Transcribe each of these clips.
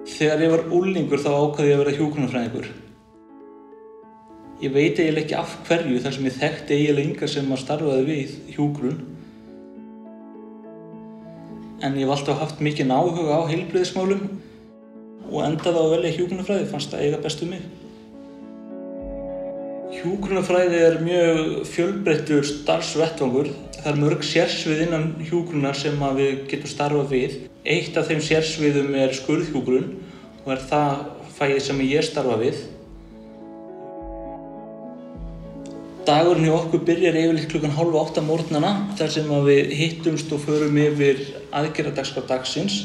Þegar ég var unglingur þá ákvað ég að vera hjúkrunarfræðingur. Ég veit eiginlega ekki af hverju þar sem ég þekkti eiginlega enga sem starfaði við hjúkrun. En ég hef alltaf haft mikinn áhuga á heilbrigðismálum og endaði á að velja hjúkrunarfræði, fannst það eiga best við mig. Hjúkrunarfræði er mjög fjölbreyttur starfsvettvangur. Það er mörg sérsvið innan hjúkrunar sem við getum starfað við. Eitt af þeim sérsviðum er skurðhjúkrun og er það fagið sem ég starfa við. Dagurinn hjá okkur byrjar yfirleitt klukkan 7:30 morgnana þar sem við hittumst og förum yfir aðgerðadagskrá dagsins.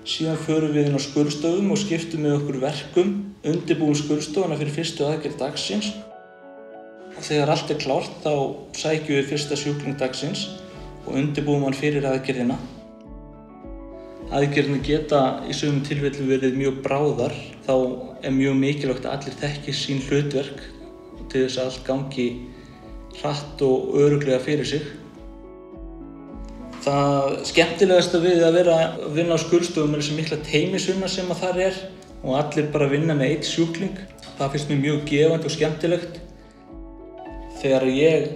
Síðan förum við inn á skurðstofum og skiptum með okkur verkum, undirbúum skurðstofuna fyrir fyrstu aðgerð dagsins. Og þegar allt er klárt þá sækjum við fyrsta sjúkling dagsins og undirbúum hann fyrir aðgerðina. Aðgerðirnar geta í sumum tilfellum verið mjög bráðar, þá er mjög mikilvægt að allir þekki sín hlutverk til þess að allt gangi hratt og örugglega fyrir sig. Það skemmtilegasta við að vera að vinna á skurðstofum er þessi mikla teymisvinna sem þar er og allir bara vinna með einn sjúkling. Það finnst mér mjög gefandi og skemmtilegt. Þegar ég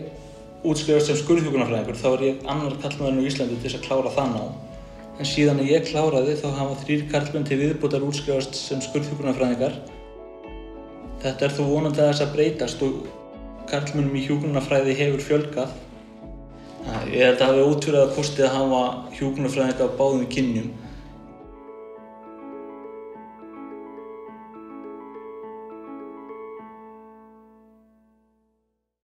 útskrifast sem skurðhjúkrunarfræðingur þá var ég annar karlmaðurinn á Íslandi til þess að klára það nám. En síðan ég kláraði þá hafa 3 karlmenn til viðbótar útskrifast sem skurðhjúkrunarfræðingar. Þetta er þó vonandi aðeins að breytast og karlmönnum í hjúkrunarfræði hefur fjölgað. Ég held að það hafi ótvíræða kosti að hafa hjúkrunarfræðinga af báðum kynjum.